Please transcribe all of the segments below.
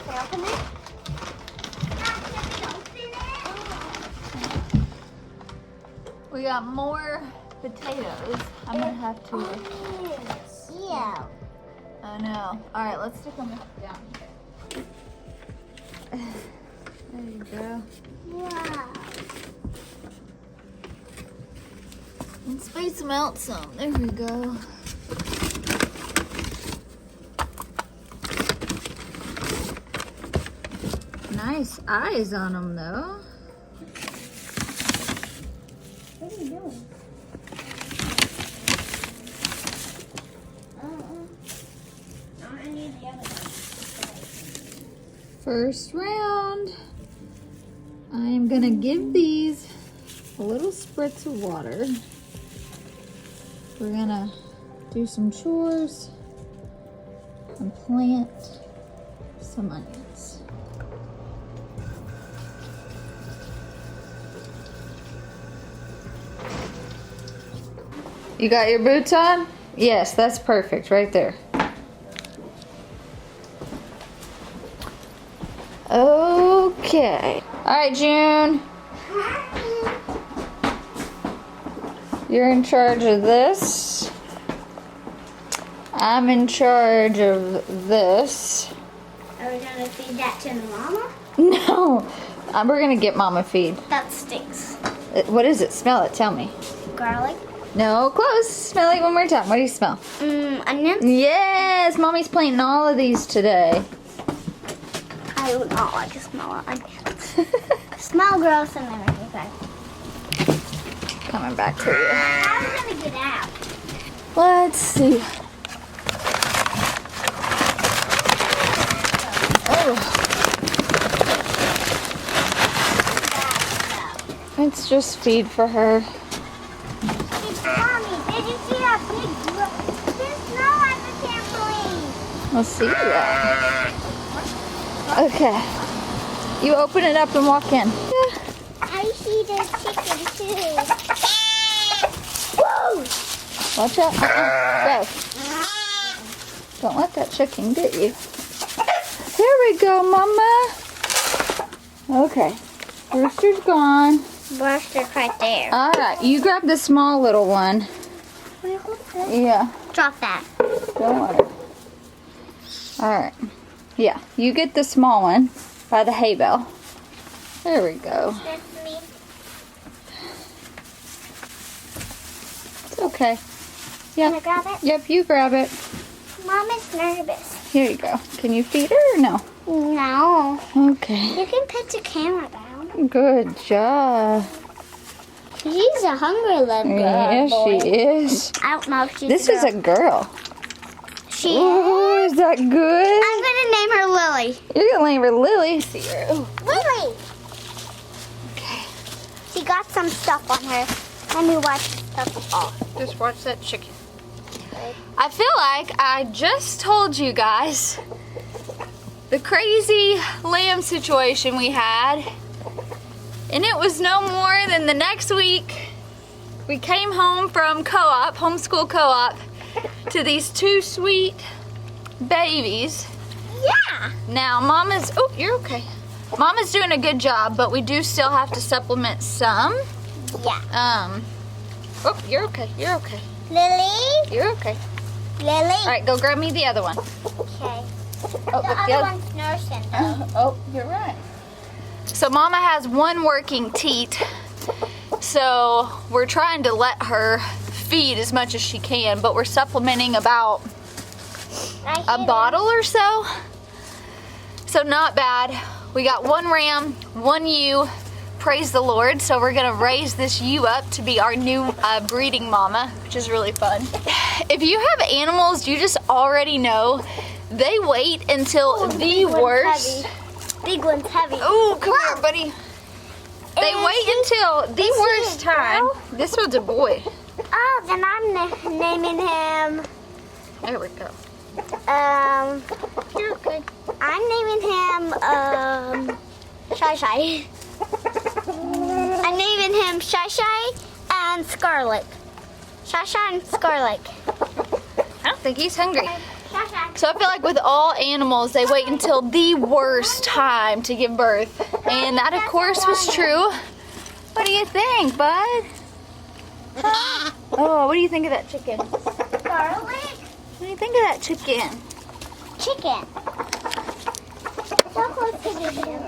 Can I open it? We got more potatoes. I'm gonna have to. Yeah. I know. All right, let's stick them down here. There you go. Wow. And space them out some. There we go. Nice eyes on them, though. What are you doing? I need the other one. First round. I am gonna give these a little spritz of water. We're gonna do some chores and plant some onions. You got your boots on? Yes, that's perfect right there. Okay. All right, June. You're in charge of this. I'm in charge of this. Are we gonna feed that to the mama? No, we're gonna get Mama feed. That stinks. What is it? Smell it. Tell me. Garlic? No, close. Smell it one more time. What do you smell? Onions? Yes, Mommy's planting all of these today. I do not like to smell onions. Smell gross and everything. Coming back to you. How are we gonna get out? Let's see. Oh, it's just feed for her. Mommy, did you see how big there's snow on the trampoline? We'll see that. Okay. You open it up and walk in. Yeah. I see the chicken too. Whoa! Watch out. Go. Don't let that chicken get you. Here we go, Mama. Okay. Rooster's gone. Rooster's right there. All right. You grab the small little one. Can I hold this? Yeah. Drop that. Don't worry. All right. Yeah. You get the small one by the hay bale. There we go. That's me. It's okay. Can I Yep. grab it? Yep. You grab it. Mom is nervous. Here you go. Can you feed her or no? No. Okay. You can put the camera down. Good job. She's a hungry little girl. Yeah, boy. she is. I don't know if she's This a is girl. a girl. She Oh, is that good? I'm gonna name her Lily. You're gonna name her Lily. See her. Lily! Okay. She got some stuff on her. Let me wipe the stuff off. Just watch that chicken. I feel like I just told you guys the crazy lamb situation we had, and it was no more than the next week we came home from co-op, homeschool co-op, to these two sweet babies. Yeah! Now Mama's, oh, you're okay. Mama's doing a good job, but we do still have to supplement some. Yeah. Oh, you're okay, you're okay. Lily? You're okay. Lily? All right, go grab me the other one. Okay. Oh, The other one's nursing though. Oh, you're right. So Mama has one working teat, so we're trying to let her feed as much as she can, but we're supplementing about a bottle or so. So not bad. We got one ram, one ewe. Praise the Lord. So we're gonna raise this ewe up to be our new breeding mama, which is really fun. If you have animals, you just already know they wait until the worst. Big one's heavy. Oh, come here, buddy. They wait until the worst time. This one's a boy. Oh, then I'm naming him. There we go. You're good. I'm naming him Shy Shy. I'm naming him Shy Shy and Scarlet. Shy Shy and Scarlet. I don't think he's hungry. Shy Shy. So I feel like with all animals, they wait until the worst time to give birth. And that, of course, was true. What do you think, bud? Oh, what do you think of that chicken? Garlic? What do you think of that chicken? Chicken. So close to the gym.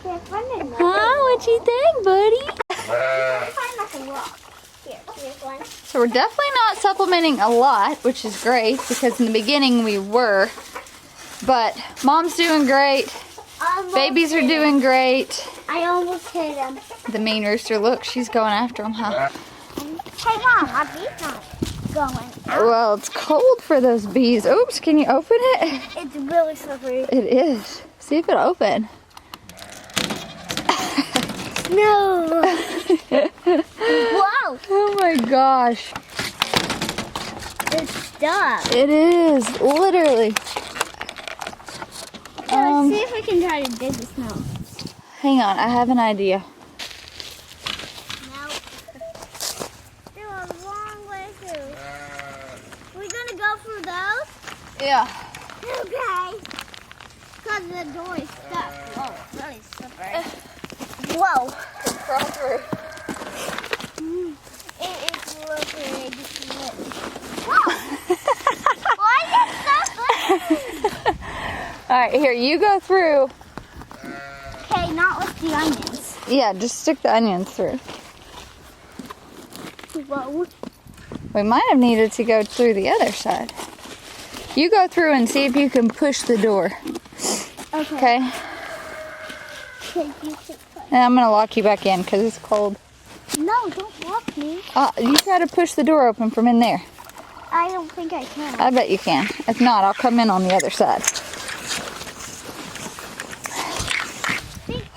Huh? What you think, buddy? Find like a rock. Here's one. So we're definitely not supplementing a lot, which is great because in the beginning we were. But Mom's doing great. Babies are doing great. I almost hit him. The mean rooster, look, she's going after him, huh? Hey Mom, my bee's not going out. Well, it's cold for those bees. Oops, can you open it? It's really slippery. It is. See if it'll open. No. Whoa. Oh my gosh. It's stuck. It is, literally. Let's see if we can try to dig the snow. Hang on, I have an idea. Nope. There's a long way through. We're gonna go through those? Yeah. Okay. Because the door is stuck. Whoa, it's really slippery. Whoa. Crawl through. It is slippery. Whoa. Why is it so slippery? Alright, here, you go through. Okay, not with the onions. Yeah, just stick the onions through. Whoa. We might have needed to go through the other side. You go through and see if you can push the door. Okay. Okay? And I'm going to lock you back in because it's cold. No, don't lock me. You got to push the door open from in there. I don't think I can. I bet you can. If not, I'll come in on the other side. See,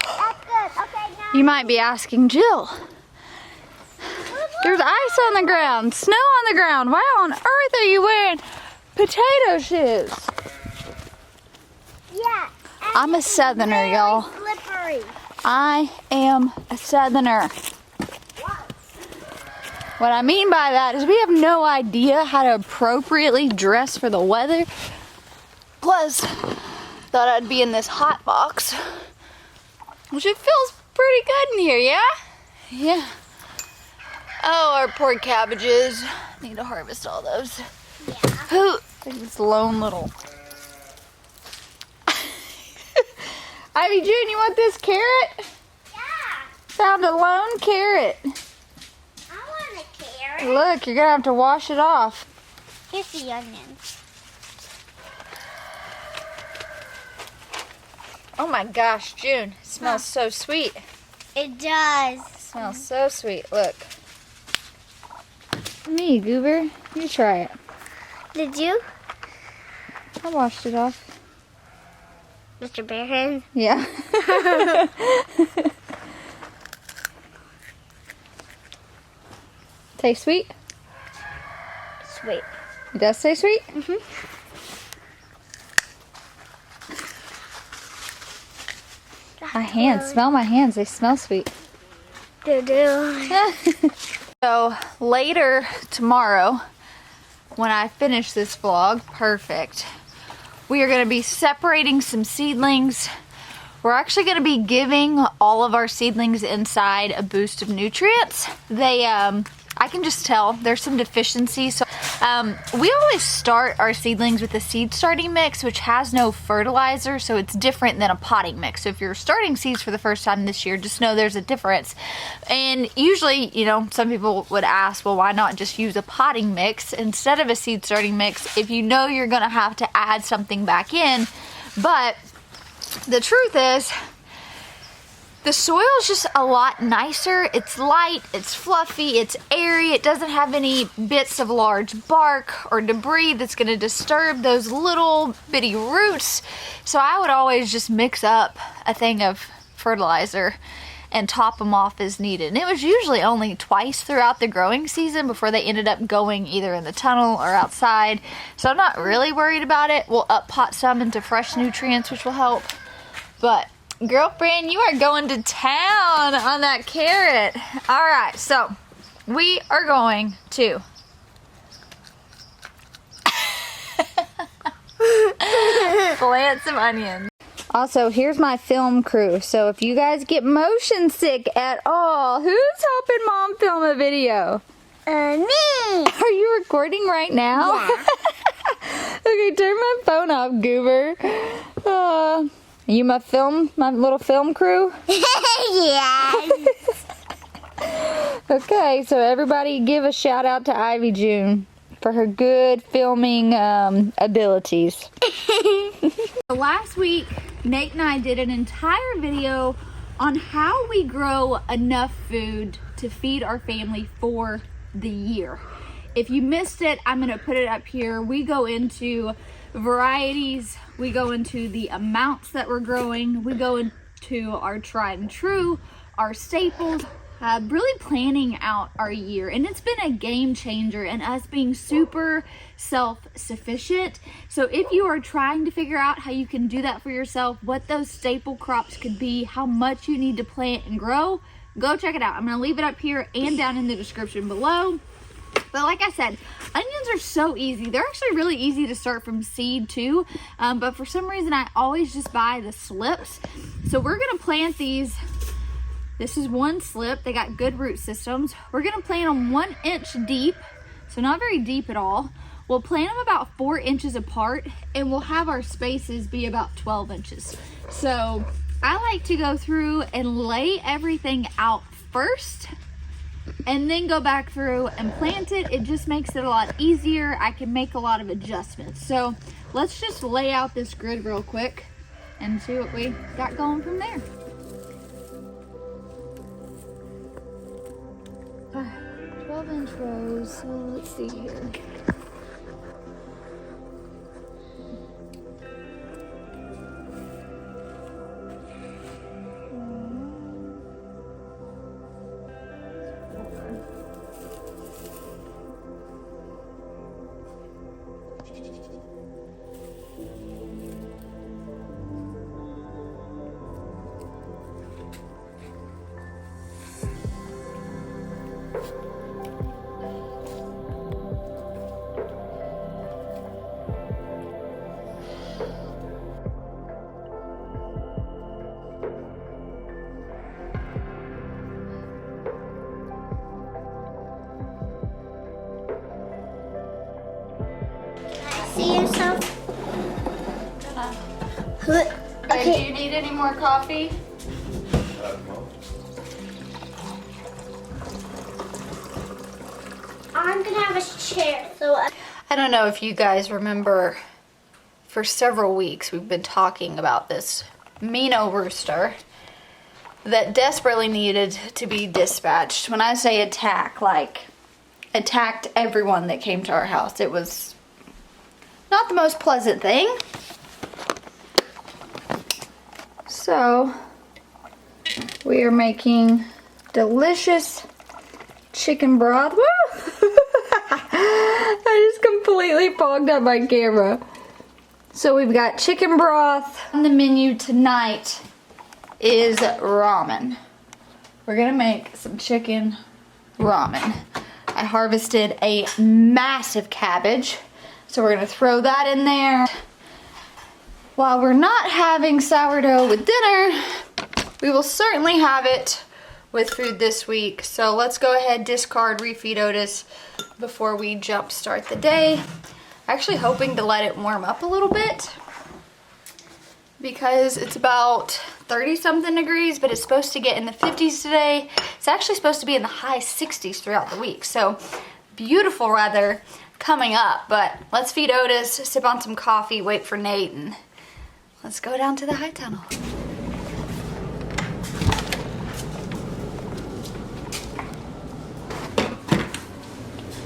that's good. Okay, now. You might be asking, Jill, there's ice on the ground, snow on the ground. Why on earth are you wearing potato shoes? Yeah. I'm a southerner, y'all. Slippery. I am a southerner. What I mean by that is we have no idea how to appropriately dress for the weather. Plus, thought I'd be in this hot box, which it feels pretty good in here, yeah? Yeah. Oh, our poor cabbages. Need to harvest all those. Yeah. Who? This lone little. Ivy June, you want this carrot? Yeah. Found a lone carrot. I want a carrot. Look, you're gonna have to wash it off. Here's the onions. Oh my gosh, June, it smells so sweet. It does. It smells so sweet. Look. Me, Goober. You try it. Did you? I washed it off. Mr. Bearhead? Yeah. Taste sweet? Sweet. It does taste sweet? Mm-hmm. My hands, smell my hands. They smell sweet. Do. So later tomorrow, when I finish this vlog, perfect, we are going to be separating some seedlings. We're actually going to be giving all of our seedlings inside a boost of nutrients. They, I can just tell there's some deficiency. So we always start our seedlings with a seed starting mix, which has no fertilizer, so it's different than a potting mix. So if you're starting seeds for the first time this year, just know there's a difference. And usually, you know, some people would ask, well, why not just use a potting mix instead of a seed starting mix if you know you're gonna have to add something back in. But the truth is, the soil is just a lot nicer. It's light, it's fluffy, it's airy. It doesn't have any bits of large bark or debris that's going to disturb those little bitty roots. So I would always just mix up a thing of fertilizer and top them off as needed. And it was usually only twice throughout the growing season before they ended up going either in the tunnel or outside. So I'm not really worried about it. We'll up pot some into fresh nutrients, which will help. But girlfriend, you are going to town on that carrot. All right, so we are going to Plant some onions. Also, here's my film crew. So if you guys get motion sick at all, who's helping Mom film a video? Me. Are you recording right now? Yeah. Okay, turn my phone off, goober. You my little film crew? Yes. Okay, so everybody give a shout out to Ivy June for her good filming abilities. Last week, Nate and I did an entire video on how we grow enough food to feed our family for the year. If you missed it, I'm gonna put it up here. We go into varieties, we go into the amounts that we're growing, we go into our tried and true, our staples, really planning out our year. And it's been a game changer in us being super self-sufficient. So if you are trying to figure out how you can do that for yourself, what those staple crops could be, how much you need to plant and grow, go check it out. I'm gonna leave it up here and down in the description below. But like I said, onions are so easy. They're actually really easy to start from seed too. But for some reason, I always just buy the slips. So we're gonna plant these. This is one slip. They got good root systems. We're gonna plant them 1 inch deep. So not very deep at all. We'll plant them about 4 inches apart, and we'll have our spaces be about 12 inches. So I like to go through and lay everything out first, and then go back through and plant it. It just makes it a lot easier. I can make a lot of adjustments. So let's just lay out this grid real quick and see what we got going from there. 12-inch rows, so let's see here. See yourself? Okay. Do you need any more coffee? I'm gonna have a chair. So I don't know if you guys remember, for several weeks we've been talking about this Mino rooster that desperately needed to be dispatched. When I say attack, like attacked everyone that came to our house. It was not the most pleasant thing. So we are making delicious chicken broth. Woo! I just completely fogged up my camera. So we've got chicken broth. On the menu tonight is ramen. We're gonna make some chicken ramen. I harvested a massive cabbage, so we're gonna throw that in there. While we're not having sourdough with dinner, we will certainly have it with food this week. So let's go ahead, discard, refeed Otis before we jump start the day. Actually hoping to let it warm up a little bit because it's about 30 something degrees, but it's supposed to get in the 50s today. It's actually supposed to be in the high 60s throughout the week. So beautiful weather coming up, but let's feed Otis, sip on some coffee, wait for Nate, and let's go down to the high tunnel.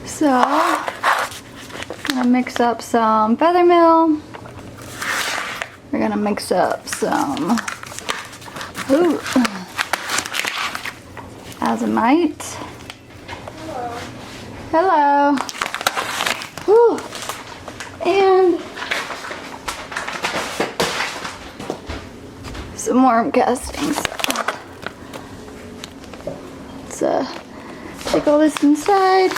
So, I'm gonna mix up some feathermill. We're gonna mix up some azomite. Hello. Whew. And some more castings. Let's take all this inside.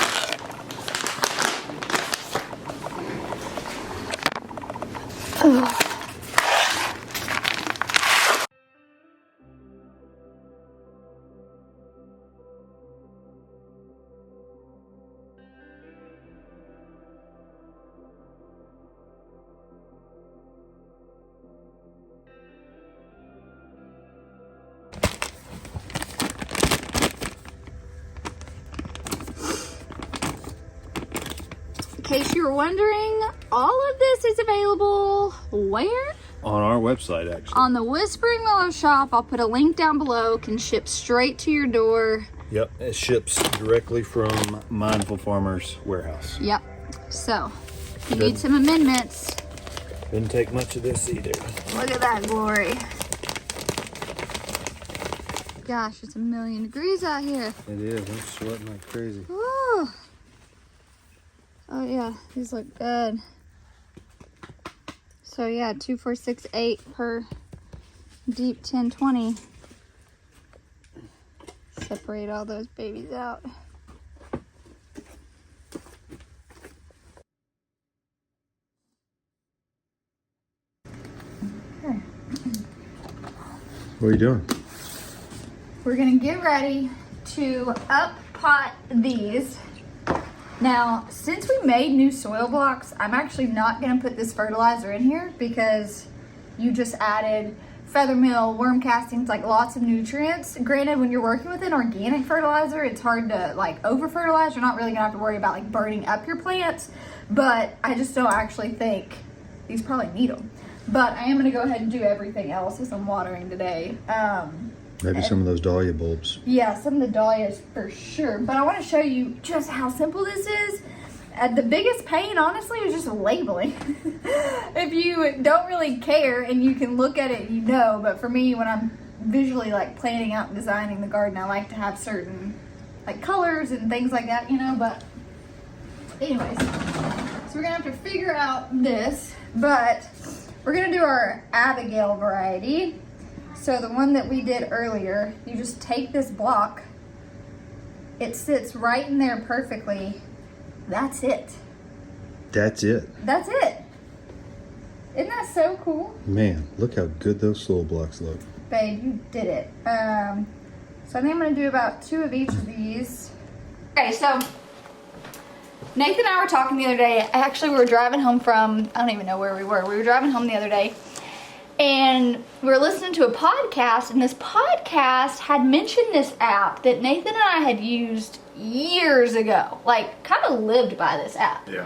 Ugh. you're wondering, all of this is available where? On our website, actually. On the Whispering Willow shop. I'll put a link down below. Can ship straight to your door. Yep, it ships directly from Mindful Farmers warehouse. Yep. So, if you need some amendments. Didn't take much of this either. Look at that glory. Gosh, it's 1,000,000 degrees out here. It is. I'm sweating like crazy. Woo. Oh yeah, these look good. So yeah, 2468 per deep 1020. Separate all those babies out. What are you doing? We're gonna get ready to up pot these. Now, since we made new soil blocks, I'm actually not gonna put this fertilizer in here because you just added feather meal, worm castings, like lots of nutrients. Granted, when you're working with an organic fertilizer, it's hard to like over fertilize. You're not really gonna have to worry about like burning up your plants, but I just don't actually think these probably need them. But I am gonna go ahead and do everything else as I'm watering today. Maybe some of those dahlia bulbs. Yeah, some of the dahlias for sure. But I want to show you just how simple this is. The biggest pain, honestly, is just labeling. If you don't really care and you can look at it, you know. But for me, when I'm visually like planning out and designing the garden, I like to have certain like colors and things like that, you know. But anyways, so we're gonna have to figure out this. But we're gonna do our Abigail variety. So the one that we did earlier, you just take this block, it sits right in there perfectly. That's it. That's it. That's it. Isn't that so cool? Man, look how good those soil blocks look. Babe, you did it. So I think I'm gonna do about 2 of each of these. Okay, so Nathan and I were talking the other day. We were driving home from, I don't even know where we were. We were driving home the other day. And we were listening to a podcast, and this podcast had mentioned this app that Nathan and I had used years ago, like kind of lived by this app. Yeah.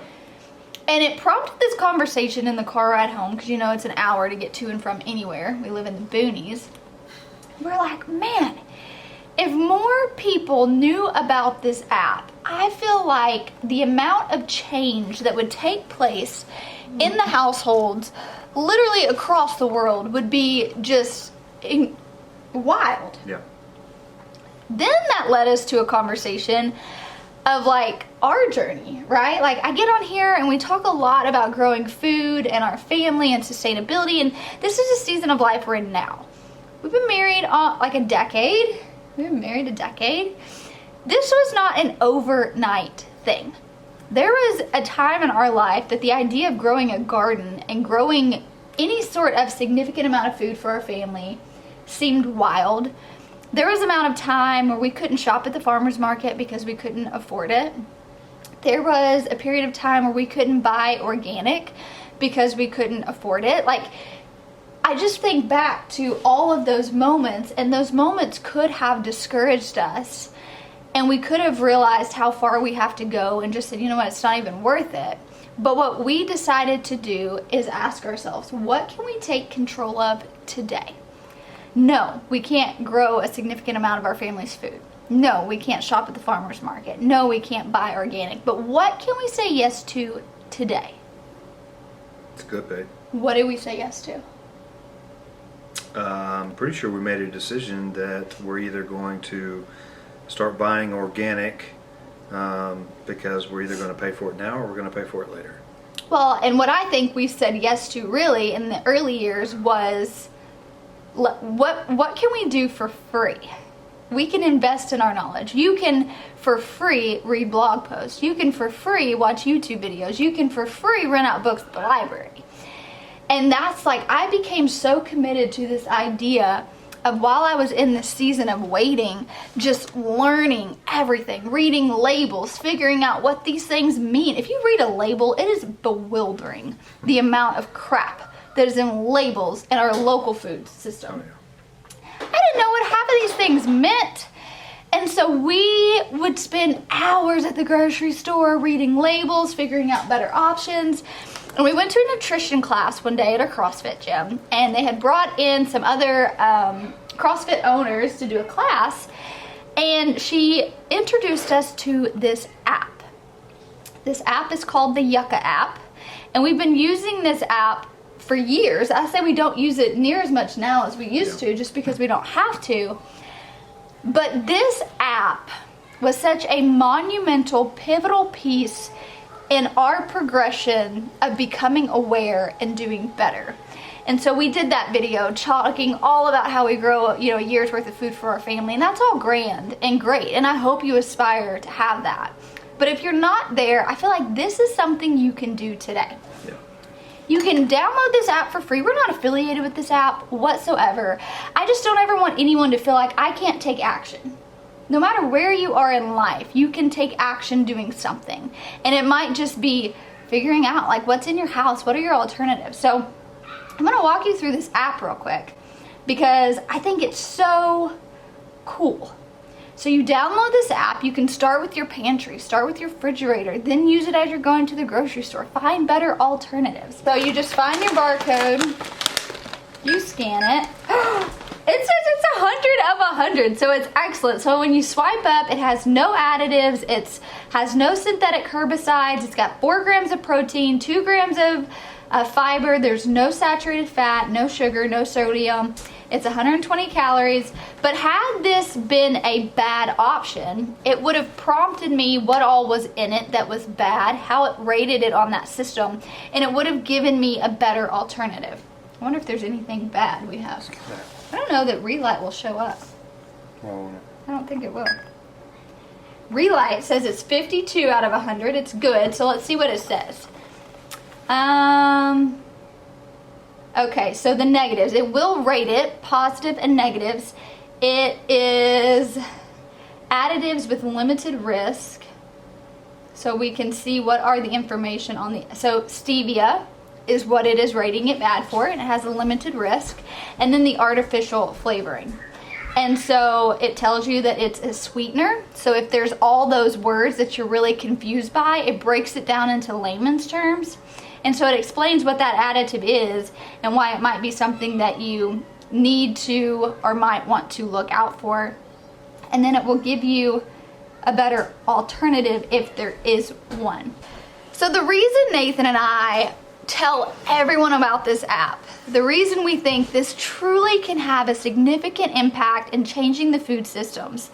And it prompted this conversation in the car ride home, because you know it's an hour to get to and from anywhere. We live in the boonies. We're like, man, if more people knew about this app, I feel like the amount of change that would take place in the households literally across the world would be just wild. Yeah. Then that led us to a conversation of like our journey, right? Like I get on here and we talk a lot about growing food and our family and sustainability, and this is a season of life we're in now. We've been married like a decade. We've been married a decade. This was not an overnight thing. There was a time in our life that the idea of growing a garden and growing any sort of significant amount of food for our family seemed wild. There was an amount of time where we couldn't shop at the farmer's market because we couldn't afford it. There was a period of time where we couldn't buy organic because we couldn't afford it. Like, I just think back to all of those moments, and those moments could have discouraged us. And we could have realized how far we have to go and just said, you know what, it's not even worth it. But what we decided to do is ask ourselves, what can we take control of today? No, we can't grow a significant amount of our family's food. No, we can't shop at the farmer's market. No, we can't buy organic. But what can we say yes to today? It's good, babe. What did we say yes to? I'm pretty sure we made a decision that we're either going to start buying organic because we're either going to pay for it now or we're going to pay for it later. Well, and what I think we said yes to really in the early years was what can we do for free? We can invest in our knowledge. You can for free read blog posts. You can for free watch YouTube videos. You can for free rent out books at the library. And that's like, I became so committed to this idea of, while I was in this season of waiting, just learning everything, reading labels, figuring out what these things mean. If you read a label, it is bewildering the amount of crap that is in labels in our local food system. I didn't know what half of these things meant. And And so we would spend hours at the grocery store reading labels, figuring out better options. And we went to a nutrition class one day at a CrossFit gym, and they had brought in some other CrossFit owners to do a class, and she introduced us to this app. This app is called the Yuka app, and we've been using this app for years. I say we don't use it near as much now as we used to, just because we don't have to. But this app was such a monumental, pivotal piece in our progression of becoming aware and doing better. And so we did that video talking all about how we grow, you know, a year's worth of food for our family, and that's all grand and great, and I hope you aspire to have that. But if you're not there, I feel like this is something you can do today. Yeah. You can download this app for free. We're not affiliated with this app whatsoever. I just don't ever want anyone to feel like I can't take action. No matter where you are in life, you can take action doing something. And it might just be figuring out like what's in your house, what are your alternatives. So I'm gonna walk you through this app real quick because I think it's so cool. So you download this app, you can start with your pantry, start with your refrigerator, then use it as you're going to the grocery store. Find better alternatives. So you just find your barcode, you scan it. It says it's 100 of 100, so it's excellent. So when you swipe up, it has no additives, it has no synthetic herbicides, it's got 4 grams of protein, 2 grams of fiber, there's no saturated fat, no sugar, no sodium. It's 120 calories, but had this been a bad option, it would have prompted me what all was in it that was bad, how it rated it on that system, and it would have given me a better alternative. I wonder if there's anything bad we have. I don't know that Relight will show up. Oh, I don't think it will. Relight says it's 52 out of 100. It's good, so let's see what it says. Okay, so the negatives. It will rate it, positive and negatives. It is additives with limited risk. So we can see what are the information on the, so stevia is what it is rating it bad for, and it has a limited risk. And then the artificial flavoring. And so it tells you that it's a sweetener. So if there's all those words that you're really confused by, it breaks it down into layman's terms. And so it explains what that additive is and why it might be something that you need to or might want to look out for. And then it will give you a better alternative if there is one. So the reason Nathan and I tell everyone about this app, the reason we think this truly can have a significant impact in changing the food systems,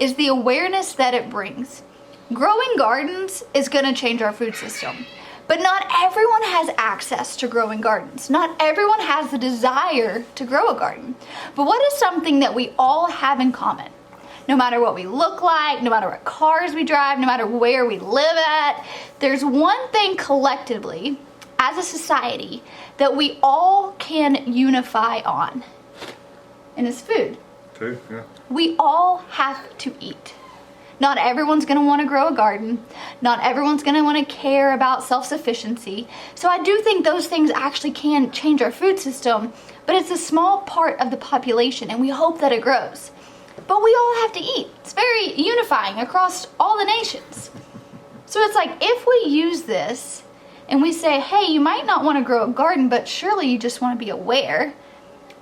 is the awareness that it brings. Growing gardens is going to change our food system. But not everyone has access to growing gardens. Not everyone has the desire to grow a garden. But what is something that we all have in common? No matter what we look like, no matter what cars we drive, no matter where we live at, there's one thing collectively, as a society, that we all can unify on. And it's food. Food, yeah. We all have to eat. Not everyone's going to want to grow a garden. Not everyone's going to want to care about self-sufficiency. So I do think those things actually can change our food system, but it's a small part of the population, and we hope that it grows. But we all have to eat. It's very unifying across all the nations. So it's like, if we use this and we say, hey, you might not want to grow a garden, but surely you just want to be aware.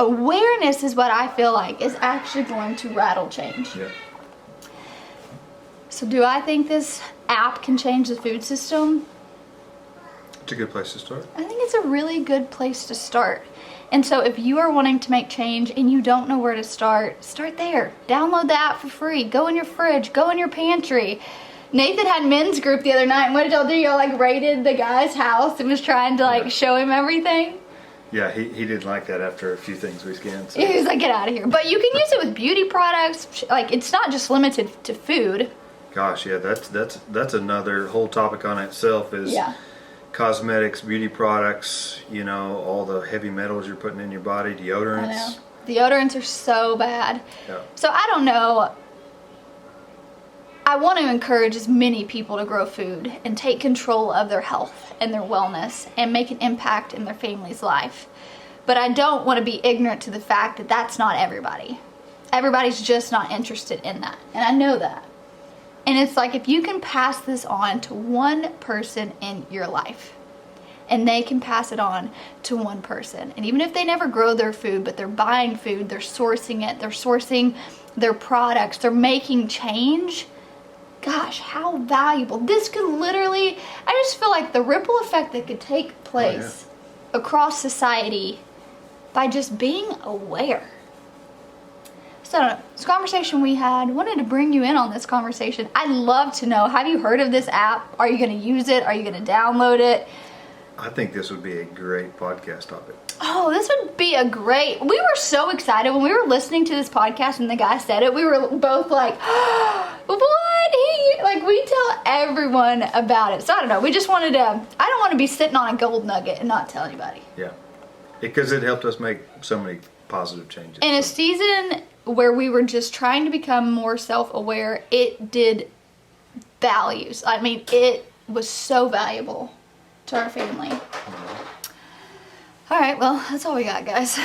Awareness is what I feel like is actually going to rattle change. Yeah. So do I think this app can change the food system? It's a good place to start. I think it's a really good place to start. And so if you are wanting to make change and you don't know where to start, start there. Download the app for free. Go in your fridge. Go in your pantry. Nathan had men's group the other night, and what did y'all do? Y'all like raided the guy's house and was trying to like show him everything? Yeah, he didn't like that after a few things we scanned. So. He was like, get out of here. But you can use it with beauty products. Like, it's not just limited to food. Gosh, yeah, that's another whole topic on itself, is cosmetics, beauty products, you know, all the heavy metals you're putting in your body, deodorants. I know. Deodorants are so bad. Yeah. So I don't know. I want to encourage as many people to grow food and take control of their health and their wellness and make an impact in their family's life. But I don't want to be ignorant to the fact that that's not everybody. everybody's just not interested in that. And I know that. And it's like, if you can pass this on to one person in your life, and they can pass it on to one person, and even if they never grow their food, but they're buying food, they're sourcing it, they're sourcing their products, they're making change, gosh, how valuable. This could literally, I just feel like the ripple effect that could take place across society by just being aware. So I don't know, this conversation we had, wanted to bring you in on this conversation. I'd love to know, have you heard of this app? Are you going to use it? Are you going to download it? I think this would be a great podcast topic. Oh, this would be a great, we were so excited when we were listening to this podcast and the guy said it. We were both like, what? Like, we tell everyone about it. So I don't know, we just wanted to, I don't want to be sitting on a gold nugget and not tell anybody. Yeah, because it helped us make so many positive changes. In a season where we were just trying to become more self-aware, it did values. I mean, it was so valuable to our family. All right, well, that's all we got, guys.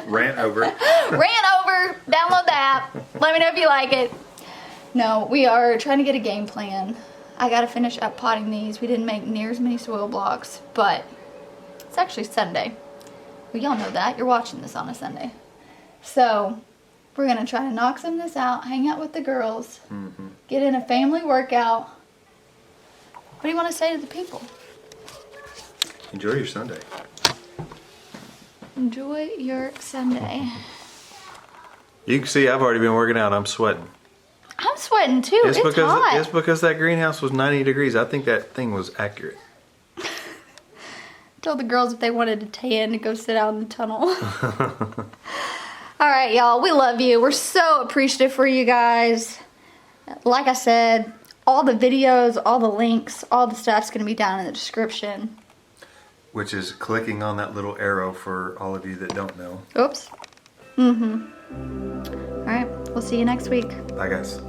Rant over. Rant over. Download the app. Let me know if you like it. No, we are trying to get a game plan. I got to finish up potting these. We didn't make near as many soil blocks, but it's actually Sunday. Well, y'all know that. You're watching this on a Sunday. So we're going to try to knock some of this out, hang out with the girls, get in a family workout. What do you want to say to the people? Enjoy your Sunday. Enjoy your Sunday. You can see I've already been working out. I'm sweating. I'm sweating too. It's hot. It's because that greenhouse was 90 degrees. I think that thing was accurate. Told the girls if they wanted to tan to go sit out in the tunnel. All right, y'all. We love you. We're so appreciative for you guys. Like I said, all the videos, all the links, all the stuff's going to be down in the description. Which is clicking on that little arrow for all of you that don't know. Oops. All right. We'll see you next week. Bye, guys.